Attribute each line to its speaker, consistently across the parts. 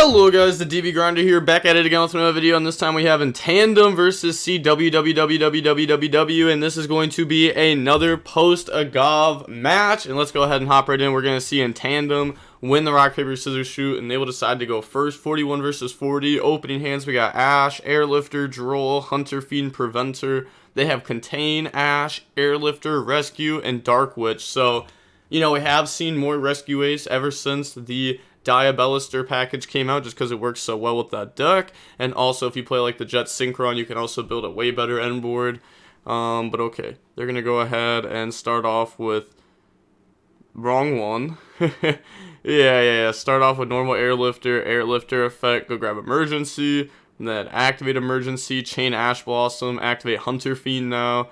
Speaker 1: Hello guys, the DB Grinder here, back at it again with another video, and this time we have in Tandem versus CWWWWWW, and this is going to be another post-AGOV match, and let's go ahead and hop right in. We're going to see in Tandem win the rock, paper, scissors, shoot, and they will decide to go first. 41 versus 40. Opening hands, we got Ash, Airlifter, Duel, Hunter, Fiend, Preventer. They have Contain, Ash, Airlifter, Rescue, and Dark Witch. So, you know, we have seen more Rescue Ace ever since the Diabellister package came out, just because it works so well with that deck. And also, if you play like the Jet Synchron, you can also build a way better end board. But okay, they're gonna go ahead and start off with wrong one. yeah. Start off with normal Airlifter effect. Go grab Emergency, and then activate Emergency. Chain Ash Blossom. Activate Hunter Fiend now,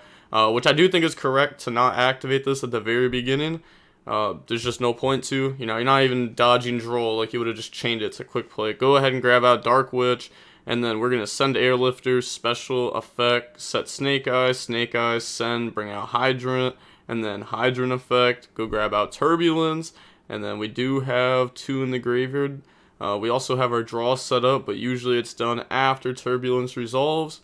Speaker 1: which I do think is correct to not activate this at the very beginning. There's just no point to, you know, you're not even dodging Droll, like you would have just chained it to quick play. Go ahead and grab out Dark Witch, and then we're going to send Airlifter, special effect, set Snake Eyes, send, bring out Hydrant, and then Hydrant effect, go grab out Turbulence, and then we do have 2 in the graveyard. We also have our draw set up, but usually it's done after Turbulence resolves,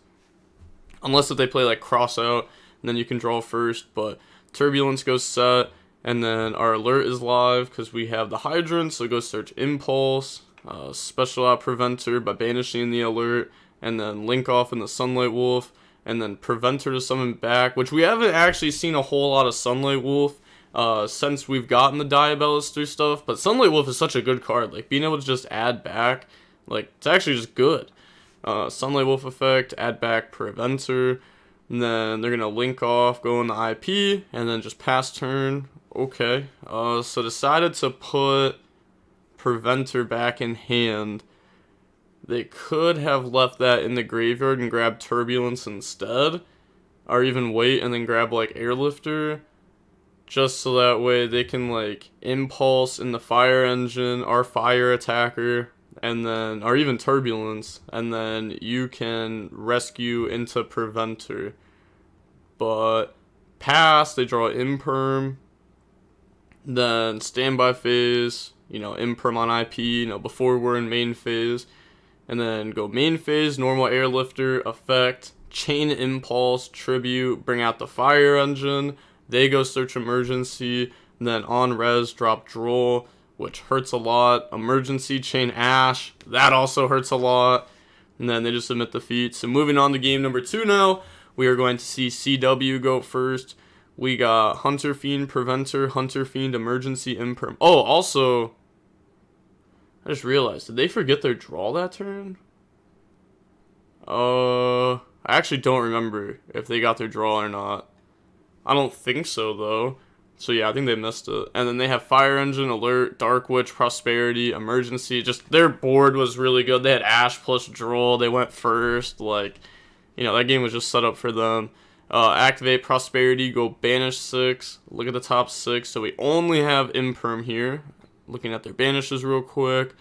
Speaker 1: unless if they play like Cross Out, and then you can draw first, but Turbulence goes set. And then our alert is live because we have the Hydrant, so go search Impulse, Special Out Preventer by banishing the alert, and then Link Off in the Sunlight Wolf, and then Preventer to summon back, which we haven't actually seen a whole lot of Sunlight Wolf since we've gotten the Diabellister stuff, but Sunlight Wolf is such a good card, like being able to just add back, like it's actually just good. Sunlight Wolf effect, add back Preventer, and then they're going to Link Off, go in the IP, and then just pass turn. Okay, so decided to put Preventer back in hand. They could have left that in the graveyard and grabbed Turbulence instead, or even wait and then grab like Airlifter, just so that way they can like Impulse in the Fire Engine, our Fire Attacker, and then, or even Turbulence, and then you can Rescue into Preventer. But pass, they draw Imperm. Then standby phase, you know, Imperm on IP, you know, before we're in main phase. And then go main phase, normal Airlifter, effect, chain Impulse, tribute, bring out the Fire Engine. They go search Emergency. And then on res, drop Droll, which hurts a lot. Emergency, chain Ash, that also hurts a lot. And then they just submit the feat. So moving on to game number 2 now, we are going to see CW go first. We got Hunter Fiend, Preventer, Hunter Fiend, Emergency, Imperm. Oh, also, I just realized, did they forget their draw that turn? I actually don't remember if they got their draw or not. I don't think so, though. So yeah, I think they missed it. And then they have Fire Engine, Alert, Dark Witch, Prosperity, Emergency. Just, their board was really good. They had Ash plus Droll. They went first. Like, you know, that game was just set up for them. Activate Prosperity, go banish 6, look at the top 6, so we only have Imperm here. Looking at their banishes real quick,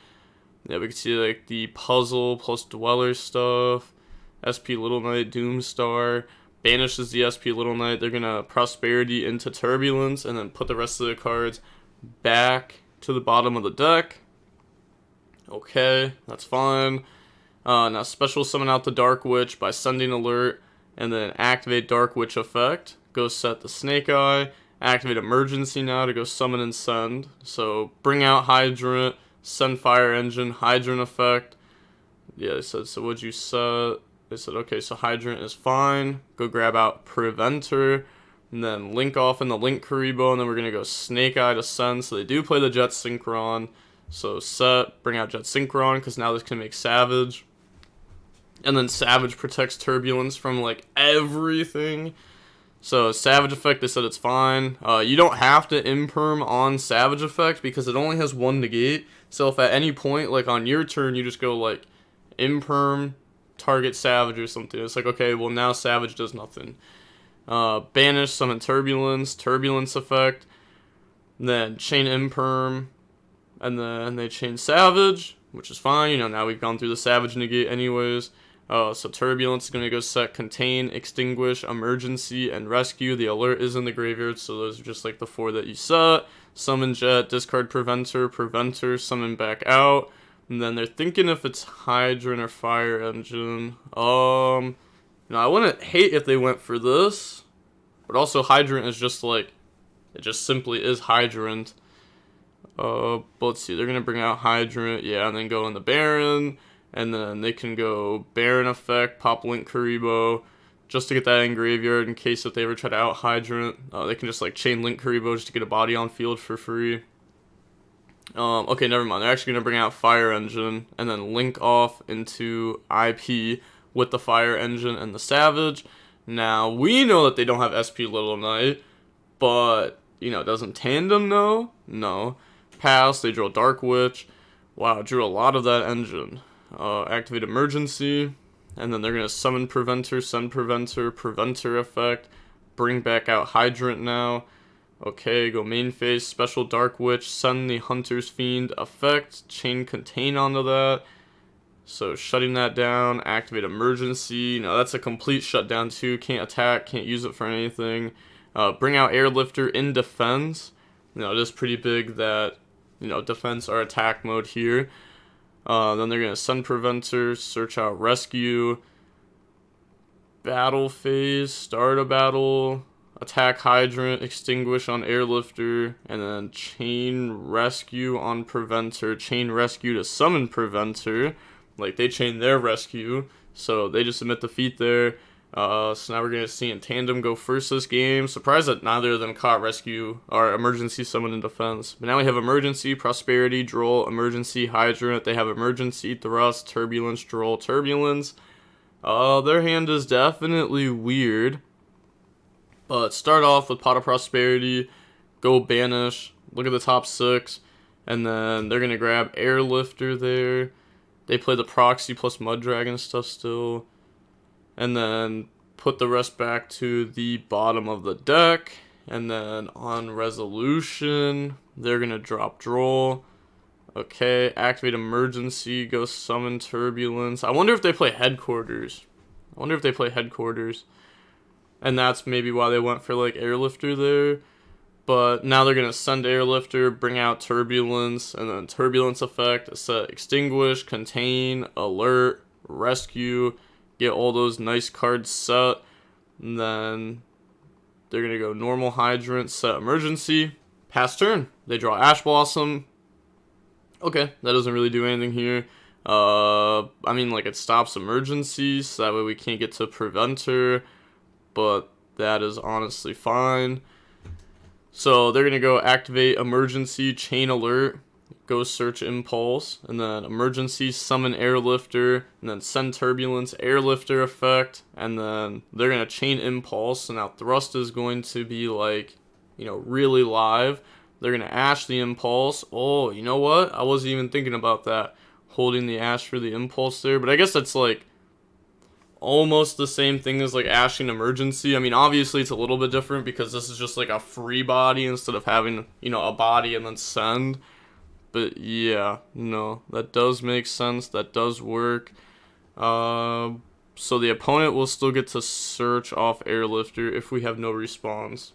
Speaker 1: yeah, we can see like the Puzzle plus Dweller stuff, SP Little Knight, Doomstar, banishes the SP Little Knight, they're gonna Prosperity into Turbulence, and then put the rest of the cards back to the bottom of the deck. Okay, that's fine. Now special summon out the Dark Witch by sending Alert, and then activate Dark Witch effect, go set the Snake Eye, activate Emergency now to go summon and send, so bring out Hydrant, send Fire Engine, Hydrant effect, yeah, they said, so what'd you set, they said, okay, so Hydrant is fine, go grab out Preventer, and then Link Off in the Link Karibo, and then we're going to go Snake Eye to send, so they do play the Jet Synchron, so set, bring out Jet Synchron, because now this can make Savage. And then Savage protects Turbulence from, like, everything. So, Savage Effect, they said it's fine. You don't have to Imperm on Savage Effect because it only has 1 negate. So, if at any point, like, on your turn, you just go, like, Imperm, target Savage or something. It's like, okay, well, now Savage does nothing. Banish, summon Turbulence Effect. Then chain Imperm. And then they chain Savage, which is fine. You know, now we've gone through the Savage negate anyways. So Turbulence is going to go set Contain, Extinguish, Emergency, and Rescue. The Alert is in the graveyard, so those are just like the 4 that you set. Summon Jet, discard Preventer, summon back out. And then they're thinking if it's Hydrant or Fire Engine. I wouldn't hate if they went for this. But also Hydrant is just like, it just simply is Hydrant. But let's see, they're going to bring out Hydrant, yeah, and then go in the Baron. And then they can go Baron effect, pop Link Kuriboh, just to get that in graveyard in case if they ever try to out Hydrant. They can just like chain Link Kuriboh just to get a body on field for free. Okay, never mind. They're actually going to bring out Fire Engine and then link off into IP with the Fire Engine and the Savage. Now, we know that they don't have SP Little Knight, but, doesn't Tandem know? No. Pass, they drew a Dark Witch. Wow, drew a lot of that engine. Activate Emergency, and then they're going to summon Preventer, send Preventer effect, bring back out Hydrant now. Okay, go main phase, special Dark Witch, send the Hunter's Fiend effect, chain Contain onto that. So shutting that down, activate Emergency. That's a complete shutdown too. Can't attack, can't use it for anything. Bring out Airlifter in defense. It is pretty big that, defense or attack mode here. Then they're going to send Preventer, search out Rescue. Battle phase, start a battle. Attack Hydrant, extinguish on Airlifter, and then chain Rescue on Preventer. Chain Rescue to summon Preventer. Like, they chain their Rescue, so they just submit defeat there. So now we're going to see in Tandem go first this game. Surprised that neither of them caught Rescue or Emergency Summon in defense. But now we have Emergency, Prosperity, Duel, Emergency, Hydrant. They have Emergency, Thrust, Turbulence, Duel, Turbulence. Their hand is definitely weird. But start off with Pot of Prosperity, go Banish, look at the top 6, and then they're going to grab Airlifter there. They play the Proxy plus Mud Dragon stuff still. And then put the rest back to the bottom of the deck. And then on Resolution, they're going to drop Droll. Okay, activate Emergency, go summon Turbulence. I wonder if they play Headquarters. And that's maybe why they went for like Airlifter there. But now they're going to send Airlifter, bring out Turbulence, and then Turbulence effect, set Extinguish, Contain, Alert, Rescue, get all those nice cards set. And then they're going to go normal Hydrant, set Emergency, pass turn. They draw Ash Blossom. Okay, that doesn't really do anything here. It stops Emergencies, so that way we can't get to Preventer. But that is honestly fine. So they're going to go activate Emergency, Chain Alert, go search Impulse, and then Emergency, summon Airlifter, and then send Turbulence, Airlifter effect, and then they're going to chain Impulse. So now Thrust is going to be really live. They're going to Ash the Impulse. Oh, you know what? I wasn't even thinking about that. Holding the Ash for the Impulse there, but I guess that's almost the same thing as Ashing Emergency. Obviously it's a little bit different because this is just a free body instead of having, a body and then send. But yeah, no, that does make sense. That does work. So the opponent will still get to search off Airlifter if we have no response.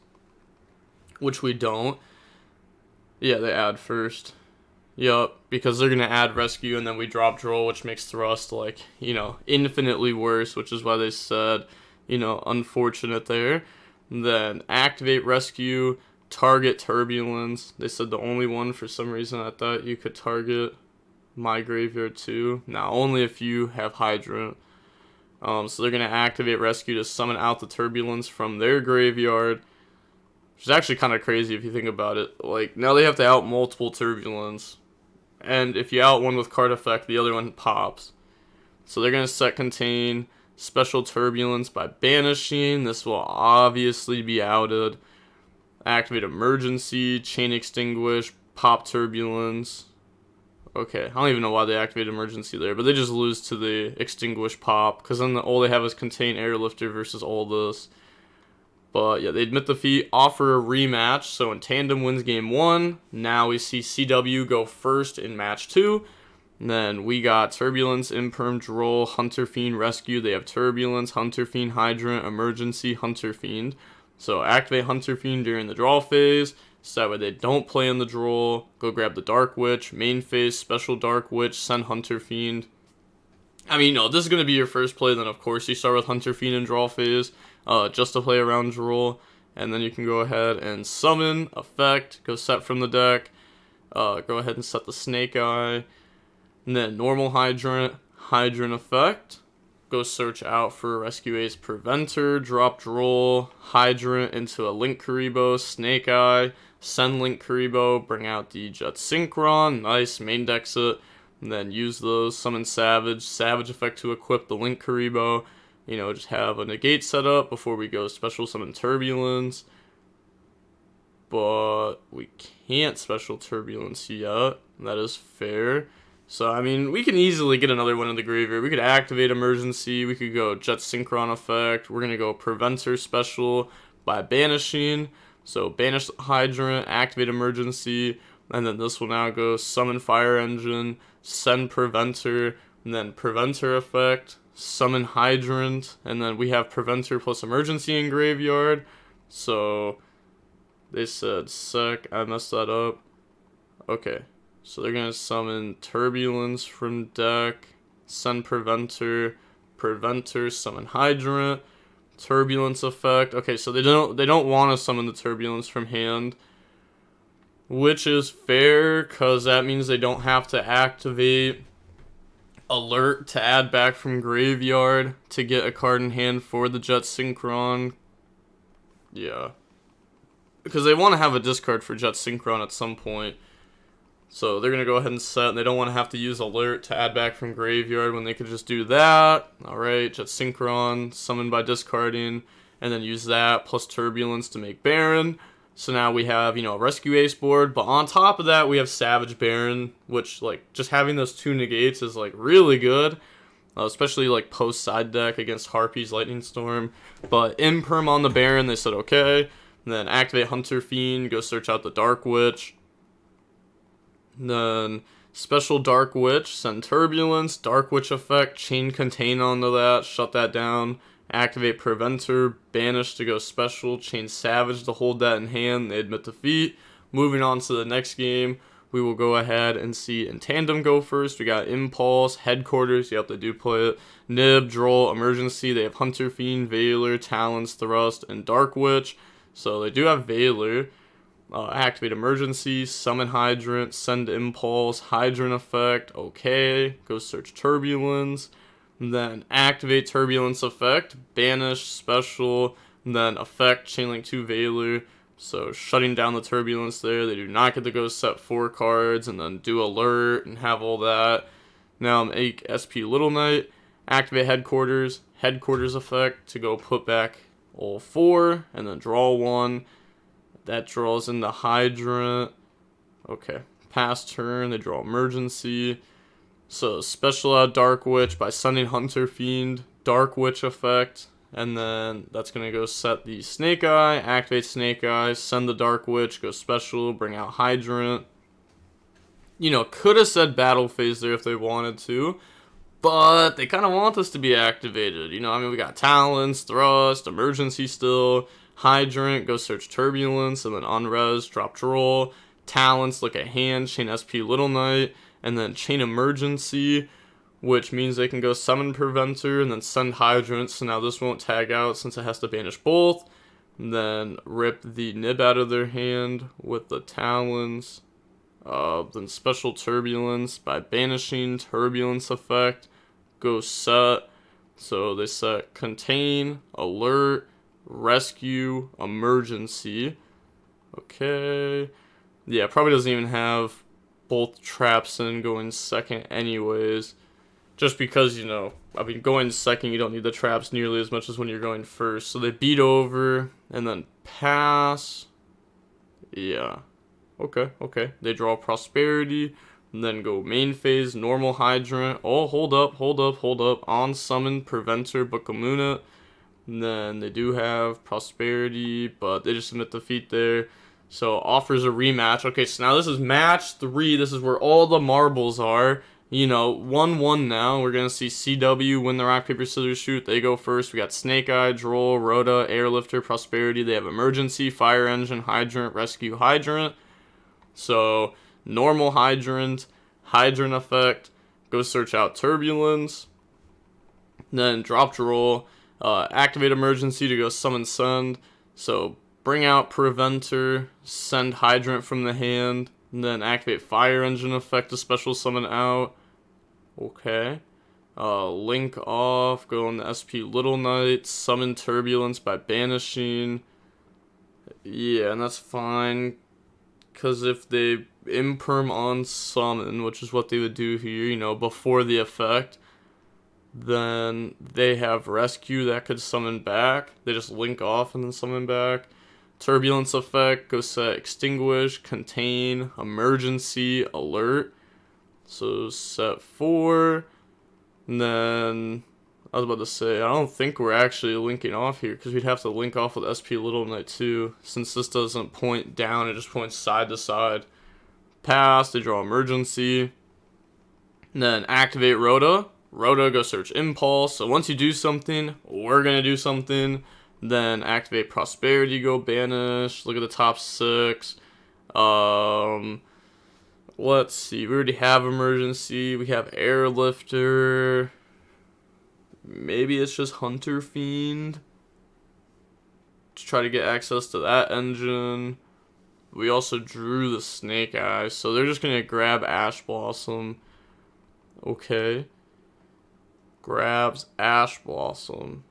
Speaker 1: Which we don't. Yeah, they add first. Yup, because they're going to add Rescue and then we drop Droll, which makes Thrust, infinitely worse, which is why they said, unfortunate there. And then activate Rescue, target Turbulence. They said the only one, for some reason, I thought you could target my graveyard too. Now, only if you have Hydrant. So they're going to activate Rescue to summon out the Turbulence from their graveyard. Which is actually kind of crazy if you think about it. Now they have to out multiple Turbulence. And if you out one with card effect, the other one pops. So they're going to set Contain, Special Turbulence by banishing. This will obviously be outed. Activate Emergency, Chain Extinguish, pop Turbulence. Okay, I don't even know why they activate Emergency there, but they just lose to the Extinguish pop. Because then all they have is Contain Airlifter versus all this. But yeah, they admit defeat, offer a rematch. So in Tandem wins game 1. Now we see CW go first in match 2. And then we got Turbulence, Imperm, Droll, Hunter Fiend, Rescue. They have Turbulence, Hunter Fiend, Hydrant, Emergency, Hunter Fiend. So activate Hunter Fiend during the draw phase. So that way they don't play in the draw. Go grab the Dark Witch, main phase, special Dark Witch, send Hunter Fiend. I mean, no, this is going to be your first play, then of course you start with Hunter Fiend in draw phase, just to play around draw. And then you can go ahead and summon, effect, go set from the deck. Go ahead and set the Snake Eye. And then normal Hydrant, Hydrant effect. Go search out for Rescue Ace Preventer, drop draw, Hydrant into a Link Karibo, Snake Eye, send Link Karibo, bring out the Jet Synchron, nice, main decks it, and then use those, summon Savage, Savage effect to equip the Link Karibo, you know, just have a negate set up before we go special summon Turbulence, but we can't special Turbulence yet, that is fair. So, I mean, we can easily get another one in the graveyard. We could activate Emergency. We could go Jet Synchron effect. We're going to go Preventer special by banishing. So, banish Hydrant, activate Emergency. And then this will now go Summon Fire Engine, send Preventer, and then Preventer effect, summon Hydrant. And then we have Preventer plus Emergency in graveyard. So, they said sec. I messed that up. Okay. So they're going to summon Turbulence from deck, send Preventer, Preventer, summon Hydrant, Turbulence effect. Okay, so they don't want to summon the Turbulence from hand, which is fair cuz that means they don't have to activate Alert to add back from graveyard to get a card in hand for the Jet Synchron. Yeah. Because they want to have a discard for Jet Synchron at some point. So they're going to go ahead and set, and they don't want to have to use Alert to add back from graveyard when they could just do that. Alright, Jet Synchron, summon by discarding, and then use that, plus Turbulence to make Baron. So now we have, you know, a Rescue Ace board, but on top of that we have Savage Baron, which, like, just having those two negates is, like, really good. Especially, like, post-side deck against Harpy's Lightning Storm. But Imperm on the Baron, they said okay. And then activate Hunter Fiend, go search out the Dark Witch. Then special Dark Witch, send Turbulence, Dark Witch effect, chain Contain onto that, shut that down, activate Preventer, banish to go special, chain Savage to hold that in hand, they admit defeat. Moving on to the next game, we will go ahead and see in tandem go first. We got Impulse, Headquarters, yep, they do play it, Nib, Droll, Emergency, they have Hunter Fiend, Veiler, Talons, Thrust, and Dark Witch. So they do have Veiler. Activate Emergency, summon Hydrant, send Impulse, Hydrant effect, okay, go search Turbulence, then activate Turbulence effect, banish, special, then effect, chainlink 2 Veiler, so shutting down the Turbulence there. They do not get to go set 4 cards, and then do Alert, and have all that. Now make SP Little Knight, activate Headquarters, Headquarters effect, to go put back all 4, and then draw 1. That draws in the Hydrant. Okay. Pass turn, they draw Emergency. So special out Dark Witch by sending Hunter Fiend, Dark Witch effect. And then that's going to go set the Snake Eye, activate Snake Eye, send the Dark Witch, go special, bring out Hydrant. You know, could have said Battle Phase there if they wanted to. But they kind of want this to be activated. You know, I mean, we got Talons, Thrust, Emergency still. Hydrant, go search Turbulence, and then unres, drop Droll, Talents, look at hand, chain SP Little Knight, and then chain Emergency, which means they can go summon Preventer, and then send Hydrant, so now this won't tag out since it has to banish both, and then rip the Nib out of their hand with the Talons, then special Turbulence by banishing Turbulence effect, go set, so they set Contain, Alert, Rescue, Emergency. Okay. Yeah, probably doesn't even have both traps in going second anyways. Just because, you know, I mean, going second, you don't need the traps nearly as much as when you're going first. So they beat over and then pass. Yeah. Okay. They draw Prosperity. And then go main phase, normal Hydrant. Oh, hold up. On summon, Preventer, Bookamoon. And then they do have Prosperity, but they just submit defeat there. So offers a rematch. Okay, so now this is match 3. This is where all the marbles are. you know, 1-1 now. We're going to see CW win the rock, paper, scissors, shoot. They go first. We got Snake Eye, Droll, Rhoda, Airlifter, Prosperity. They have Emergency, Fire Engine, Hydrant, Rescue, Hydrant. So, normal Hydrant, Hydrant effect. Go search out Turbulence. Then drop Droll. Activate Emergency to go summon Send. So, bring out Preventer, send Hydrant from the hand. And then activate Fire Engine effect to special summon out. Okay. Link off, go on the SP Little Knight, summon Turbulence by banishing. Yeah, and that's fine. Because if they imperm on summon, which is what they would do here, you know, before the effect, then they have rescue that could summon back. They just link off and then summon back. Turbulence effect, go set extinguish, contain, emergency, alert. So set 4. And then I was about to say, I don't think we're actually linking off here because we'd have to link off with SP Little Knight too. Since this doesn't point down, it just points side to side. Pass, they draw emergency. And then activate Rhoda. Rhoda, go search Impulse. So once you do something, we're going to do something. Then activate Prosperity, go banish. Look at the top 6. Let's see. We already have Emergency. We have Airlifter. Maybe it's just Hunter Fiend to try to get access to that engine. We also drew the Snake Eyes, so they're just going to grab Ash Blossom. Okay. Grabs Ash Blossom.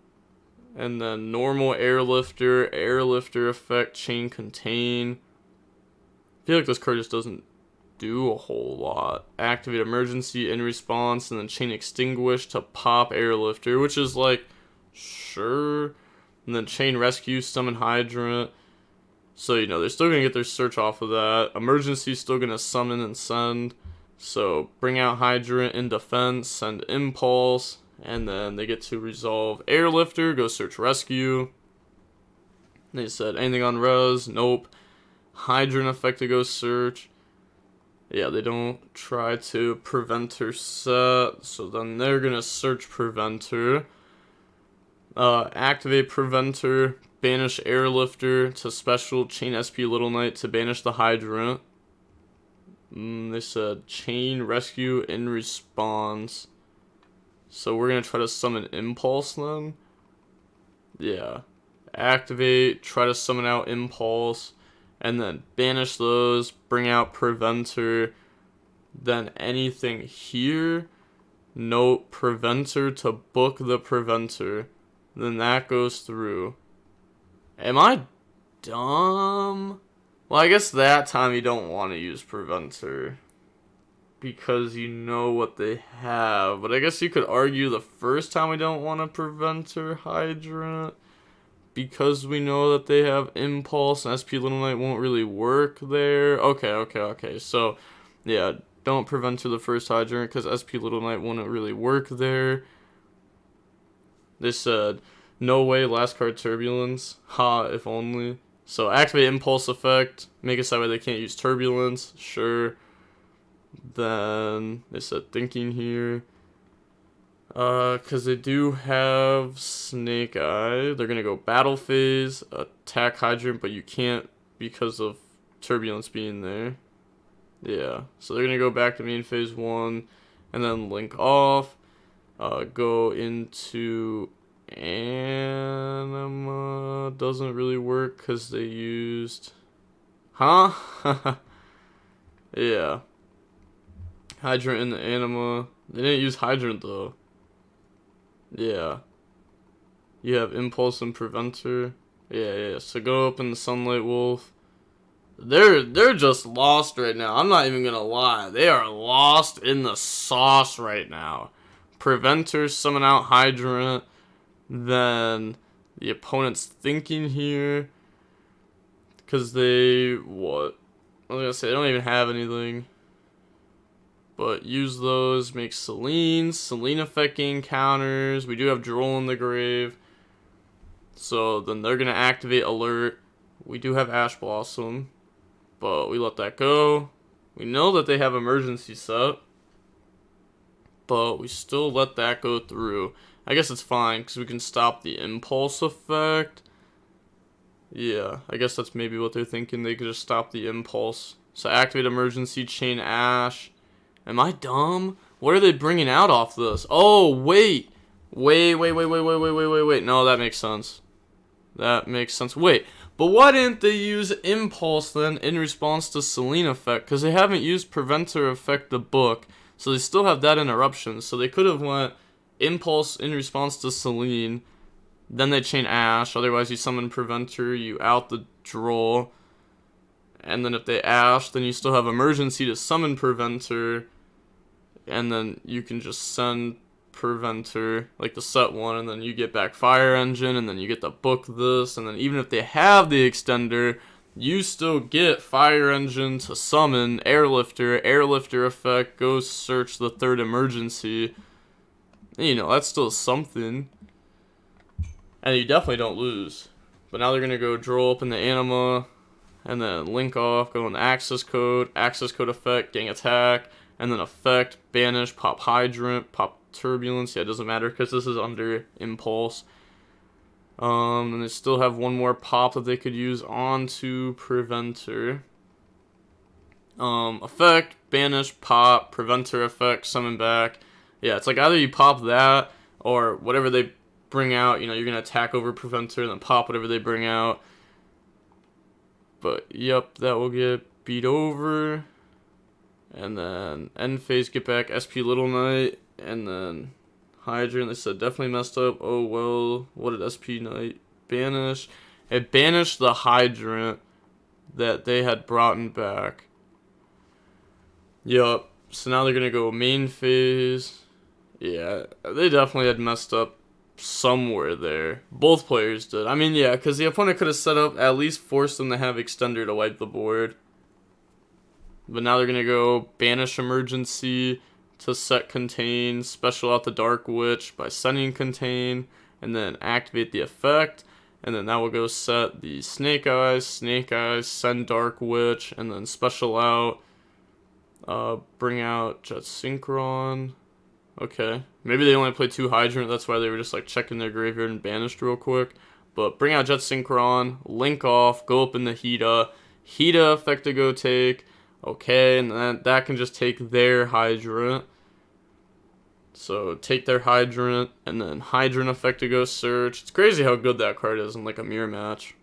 Speaker 1: And then normal Airlifter, Airlifter effect, Chain Contain. I feel like this card just doesn't do a whole lot. Activate Emergency in response, and then Chain Extinguish to pop Airlifter, which is like, sure. And then Chain Rescue, summon Hydrant. So, you know, they're still going to get their search off of that. Emergency is still going to summon and send. So, bring out Hydrant in defense, send Impulse, and then they get to resolve Airlifter, go search Rescue. They said, anything on res? Nope. Hydrant effect to go search. Yeah, they don't try to Preventer set, so then they're going to search Preventer. Activate Preventer, banish Airlifter to special, chain SP Little Knight to banish the Hydrant. They said chain rescue in response. So we're going to try to summon Impulse then. Yeah. Activate, try to summon out Impulse. And then banish those, bring out Preventer. Then anything here, note Preventer to book the Preventer. Then that goes through. Am I dumb? Well, I guess that time you don't want to use Preventer because you know what they have. But I guess you could argue the first time we don't want a Preventer Hydrant because we know that they have Impulse and SP Little Knight won't really work there. Okay. So, yeah, don't Preventer the first Hydrant because SP Little Knight wouldn't really work there. They said, no way, last card Turbulence. Ha, if only. So, activate Impulse effect. Make it so that way they can't use Turbulence. Sure. Then, they said thinking here. Because they do have Snake Eye. They're going to go Battle Phase, attack Hydrant, but you can't because of Turbulence being there. Yeah, so they're going to go back to main phase 1, and then link off, go into Anima. Doesn't really work because they used... Huh? Yeah. Hydrant in the Anima. They didn't use Hydrant though. Yeah. You have Impulse and Preventer. Yeah. So go up in the Sunlight Wolf. They're just lost right now. I'm not even gonna lie. They are lost in the sauce right now. Preventer, summon out Hydrant. Then the opponent's thinking here. Because they... What? I was gonna say, they don't even have anything. But use those, make Selene effect gain counters. We do have Droll in the grave. So then they're going to activate Alert. We do have Ash Blossom, but we let that go. We know that they have Emergency set. but we still let that go through. I guess it's fine, because we can stop the impulse effect. Yeah, I guess that's maybe what they're thinking. They could just stop the impulse. So activate emergency, chain Ash. Am I dumb? What are they bringing out off this? Oh, wait. Wait. No, that makes sense. That makes sense. Wait, but why didn't they use impulse then in response to Selene effect? Because they haven't used preventer effect the book, so they still have that interruption. So they could have went impulse in response to Selene, then they chain Ash. Otherwise, you summon preventer, you out the draw, and then if they Ash, then you still have emergency to summon preventer, and then you can just send preventer, like the set one, and then you get back fire engine, and then you get to book this, and then even if they have the extender, you still get fire engine to summon airlifter effect, go search the third emergency. And, you know, that's still something, and you definitely don't lose. But now they're gonna go draw open the anima, and then link off, go in the access code effect, gang attack, and then effect, banish, pop hydrant, pop turbulence. Yeah, it doesn't matter because this is under impulse. And they still have one more pop that they could use onto preventer. Effect, banish, pop, preventer effect, summon back. Yeah, it's like either you pop that or whatever they bring out. You know, you're gonna attack over preventer and then pop whatever they bring out. But yep, that will get beat over. And then end phase, get back SP Little Knight, and then Hydrant. They said definitely messed up. Oh well, what did SP Knight banish? It banished the Hydrant that they had brought back. Yup. So now they're gonna go main phase. Yeah, they definitely had messed up somewhere there. Both players did. I mean, yeah, because the opponent could have set up, at least forced them to have extender to wipe the board. But now they're going to go banish emergency to set contain, special out the Dark Witch by sending contain, and then activate the effect. And then that will go set the Snake Eyes, send Dark Witch, and then special out, bring out Jet Synchron. Okay, maybe they only played 2 Hydrant, that's why they were just like checking their graveyard and banished real quick. But bring out Jet Synchron, link off, go up in the Hida effect to go take. Okay, and then that can just take their Hydrant. So take their Hydrant, and then Hydrant effect to go search. It's crazy how good that card is in like a mirror match.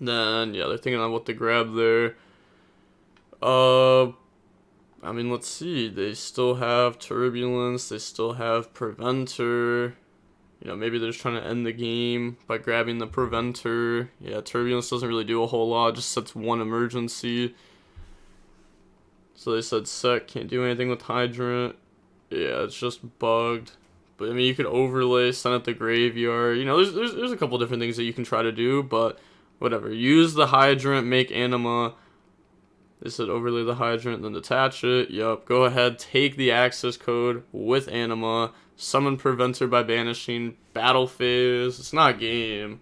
Speaker 1: Then, yeah, they're thinking on what to grab there. I mean, let's see. They still have Turbulence. They still have Preventer. You know, maybe they're just trying to end the game by grabbing the Preventer. Yeah, Turbulence doesn't really do a whole lot. It just sets 1 emergency. So they said set, can't do anything with Hydrant. Yeah, it's just bugged. But I mean, you could overlay, send it to graveyard. You know, there's a couple different things that you can try to do, but whatever. Use the Hydrant, make anima. They said overlay the Hydrant, then detach it. Yup, go ahead, take the access code with anima. Summon Preventer by banishing. Battle phase. It's not game,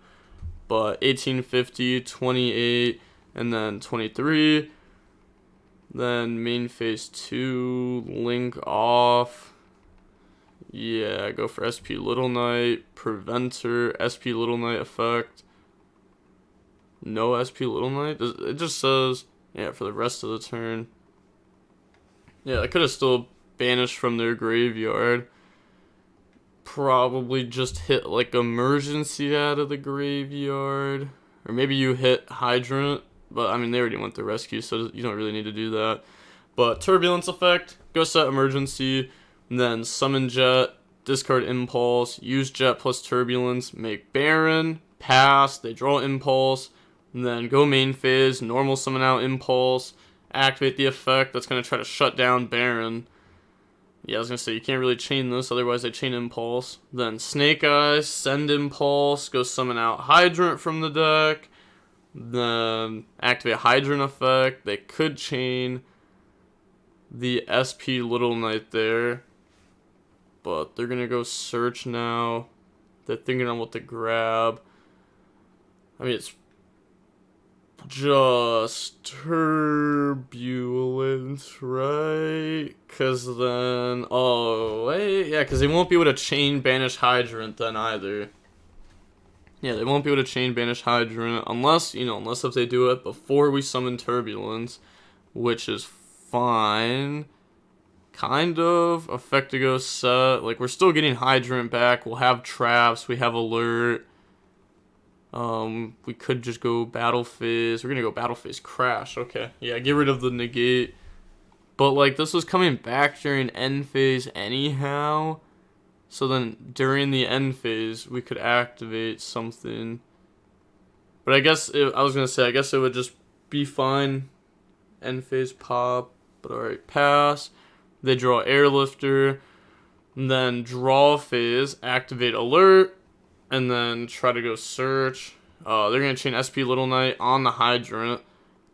Speaker 1: but 1850, 28, and then 23. Then main phase 2, link off. Yeah, go for SP Little Knight, Preventer, SP Little Knight effect. No SP Little Knight? It just says, yeah, for the rest of the turn. Yeah, I could have still banished from their graveyard. Probably just hit like emergency out of the graveyard. Or maybe you hit Hydrant. But, I mean, they already went to rescue, so you don't really need to do that. But Turbulence effect, go set emergency, and then summon Jet, discard Impulse, use Jet plus Turbulence, make Baron, pass, they draw Impulse, and then go main phase, normal summon out Impulse, activate the effect, that's going to try to shut down Baron. Yeah, I was going to say, you can't really chain this, otherwise they chain Impulse. Then Snake Eyes, send Impulse, go summon out Hydrant from the deck. Then activate Hydrant effect. They could chain the SP Little Knight there, but they're gonna go search now. They're thinking on what to grab. I mean, it's just turbulence, right? Because then, oh wait, yeah, because they won't be able to chain banish hydrant then either. Yeah, they won't be able to chain banish hydrant unless, unless if they do it before we summon turbulence, which is fine. Kind of. Effectigo set. Like, we're still getting hydrant back. We'll have traps. We have alert. We could just go battle phase. We're gonna go battle phase crash. Okay. Yeah, get rid of the negate. But, like, this was coming back during end phase anyhow. So then, during the end phase, we could activate something. But I guess, I was gonna say, I guess it would just be fine. End phase pop. But alright, pass. They draw airlifter. And then draw phase, activate alert. And then try to go search. They're going to chain SP Little Knight on the hydrant.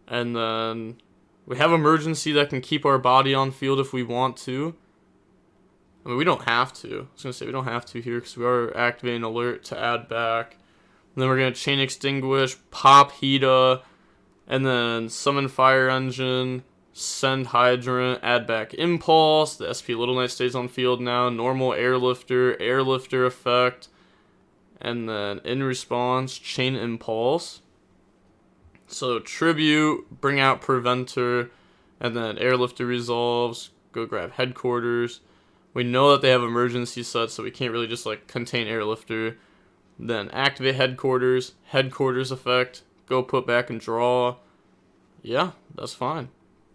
Speaker 1: And then we have emergency that can keep our body on field if we want to. I mean, we don't have to. I was going to say we don't have to here because we are activating alert to add back. And then we're going to chain extinguish, pop Hida, and then summon fire engine, send hydrant, add back impulse. The SP Little Knight stays on field now. Normal airlifter effect. And then in response, chain impulse. So tribute, bring out preventer, and then airlifter resolves, go grab headquarters. We know that they have emergency sets, so we can't really just like contain airlifter. Then activate headquarters effect, go put back and draw. Yeah, that's fine.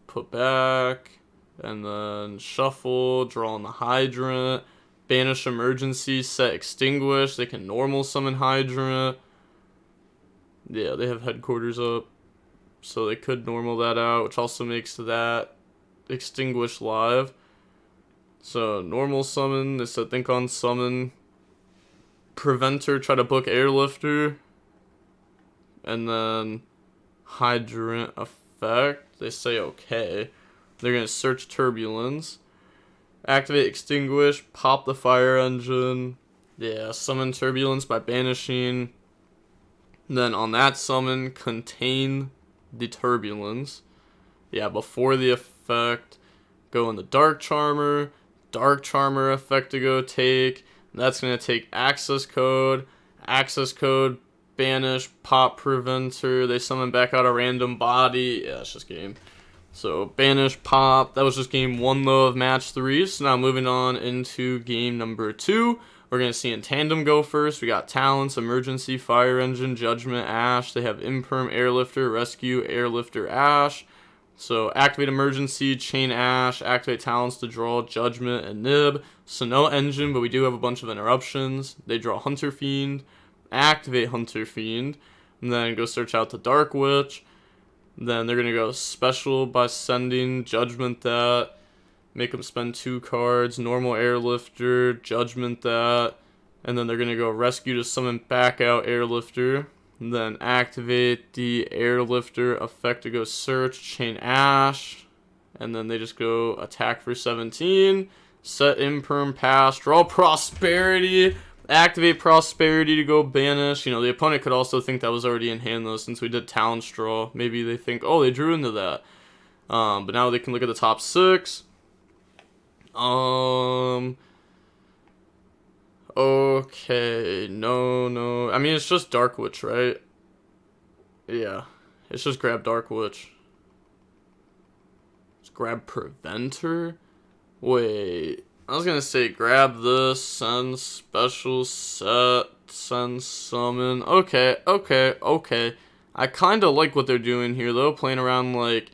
Speaker 1: Put back, and then shuffle, draw on the hydrant. Banish emergency, set extinguish. They can normal summon hydrant. Yeah, they have headquarters up. So they could normal that out, which also makes that extinguish live. So normal summon, they said think on summon. Preventer, try to book airlifter. And then hydrant effect. They say okay. They're going to search turbulence. Activate extinguish, pop the fire engine. Yeah, summon turbulence by banishing. Then on that summon, contain the turbulence. Yeah, before the effect, go in the Dark Charmer effect to go take. That's going to take access code, banish, pop preventer. They summon back out a random body. Yeah, it's just game. So, banish, pop. That was just game 1, though, of match 3. So, now moving on into game number 2. We're going to see in tandem go first. We got Talents, Emergency, Fire Engine, Judgment, Ash. They have Imperm, Airlifter, Rescue, Airlifter, Ash. So, activate Emergency, chain Ash, activate Talents to draw Judgment and Nib. So, no engine, but we do have a bunch of interruptions. They draw Hunter Fiend, activate Hunter Fiend, and then go search out the Dark Witch. Then they're going to go special by sending Judgment that. Make them spend 2 cards. Normal Airlifter, Judgment that. And then they're going to go rescue to summon back out Airlifter. And then activate the Airlifter effect to go search, chain Ash. And then they just go attack for 17. Set Imperm, pass. Draw Prosperity. Activate Prosperity to go banish. The opponent could also think that was already in hand, though, since we did Talent Straw. Maybe they think, oh, they drew into that. But now they can look at the top 6. Okay. No. I mean, it's just Dark Witch, right? Yeah. It's just grab Dark Witch. Just grab Preventer? Wait. I was gonna say grab this, send special set, send summon. Okay. I kinda like what they're doing here, though, playing around, like,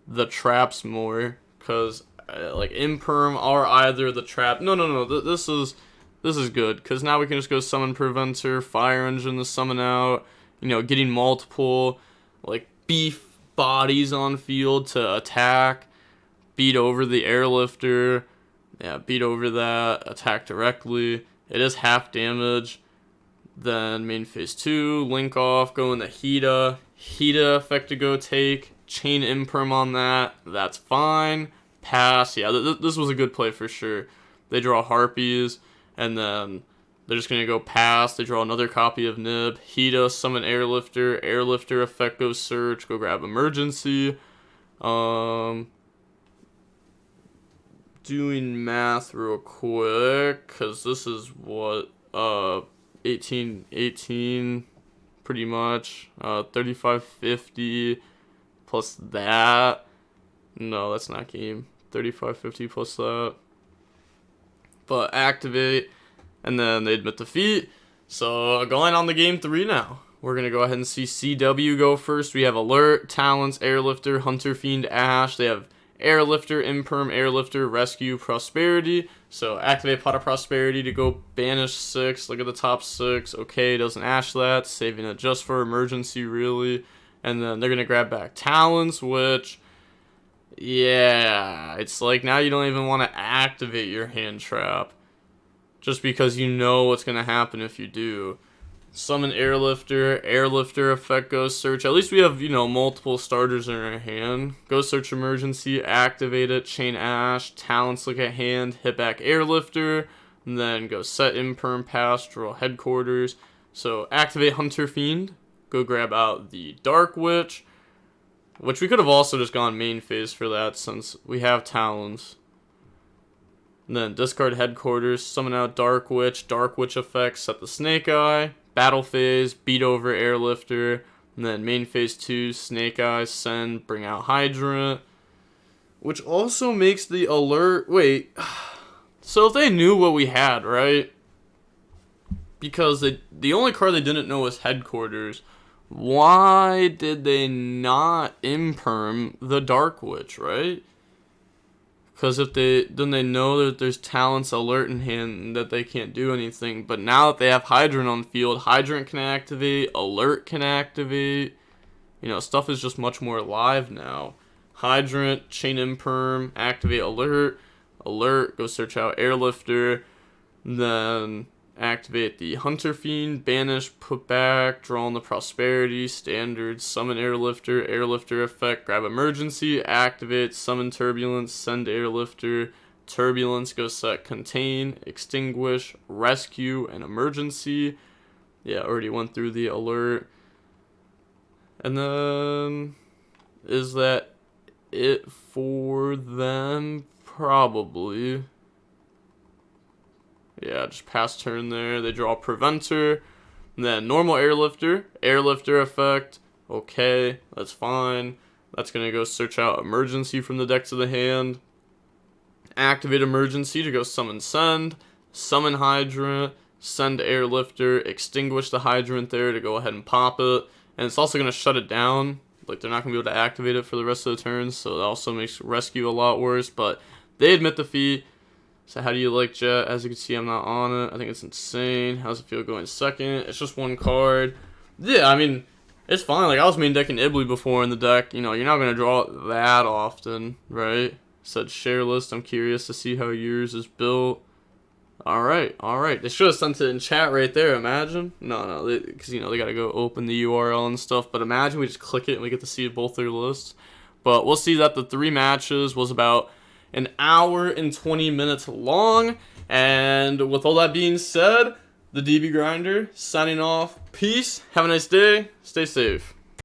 Speaker 1: the traps more. Because, like, Imperm are either the trap. No. This is good. Because now we can just go summon Preventer, Fire Engine to summon out. Getting multiple, like, beef bodies on field to attack. Beat over the Airlifter. Yeah, beat over that, attack directly. It is half damage. Then main phase 2, link off, go in the Hida. Hida effect to go take. Chain Imperm on that. That's fine. Pass. Yeah, this was a good play for sure. They draw Harpies. And then they're just going to go past. They draw another copy of Nib. Hita, summon Airlifter. Airlifter effect goes search. Go grab Emergency. Doing math real quick, because this is what, 18, pretty much. 3550 plus that. No, that's not game. 3550 plus that. But activate, and then they admit defeat. So going on to game 3 now. We're going to go ahead and see CW go first. We have Alert, Talents, Airlifter, Hunter Fiend, Ash. They have Airlifter, Imperm, Airlifter, Rescue, Prosperity. So activate Pot of Prosperity to go banish 6. Look at the top 6. Okay, doesn't Ash that. Saving it just for emergency, really. And then they're going to grab back Talents, which, yeah, it's like now you don't even want to activate your hand trap. Just because you know what's going to happen if you do. Summon Airlifter. Airlifter effect goes search. At least we have, multiple starters in our hand. Go search emergency. Activate it. Chain Ash. Talents look at hand. Hit back Airlifter. And then go set Imperm pass. Draw headquarters. So activate Hunter Fiend. Go grab out the Dark Witch. Which we could have also just gone main phase for that since we have Talons. And then discard headquarters. Summon out Dark Witch. Dark Witch effect. Set the Snake Eye. Battle phase, beat over Airlifter, and then main phase 2, Snake Eyes, send, bring out Hydrant, which also makes the alert, wait, so if they knew what we had, right, because the only card they didn't know was Headquarters, why did they not imperm the Dark Witch, right? Because then they know that there's Talents Alert in hand and that they can't do anything. But now that they have Hydrant on field, Hydrant can activate, Alert can activate. Stuff is just much more live now. Hydrant, Chain Imperm, activate Alert. Alert, go search out Airlifter. Then activate the Hunter Fiend, banish, put back, draw on the Prosperity, standard, summon Airlifter, Airlifter effect, grab emergency, activate, summon Turbulence, send Airlifter, Turbulence, go set contain, extinguish, rescue, and emergency. Yeah, already went through the alert. And then, is that it for them? Probably. Yeah, just pass turn there. They draw Preventer. And then normal Airlifter. Airlifter effect. Okay, that's fine. That's going to go search out Emergency from the deck to the hand. Activate Emergency to go summon Send. Summon Hydrant. Send Airlifter. Extinguish the Hydrant there to go ahead and pop it. And it's also going to shut it down. Like, they're not going to be able to activate it for the rest of the turns. So that also makes Rescue a lot worse. But they admit defeat. So how do you like Jet? As you can see, I'm not on it. I think it's insane. How's it feel going second? It's just one card. Yeah, I mean, it's fine. Like, I was main decking Ibly before in the deck. You're not going to draw it that often, right? Said share list. I'm curious to see how yours is built. All right. They should have sent it in chat right there. Imagine. No, because, they got to go open the URL and stuff. But imagine we just click it and we get to see both their lists. But we'll see that the 3 matches was about an hour and 20 minutes long. And with all that being said, the DB Grinder signing off. Peace. Have a nice day. Stay safe.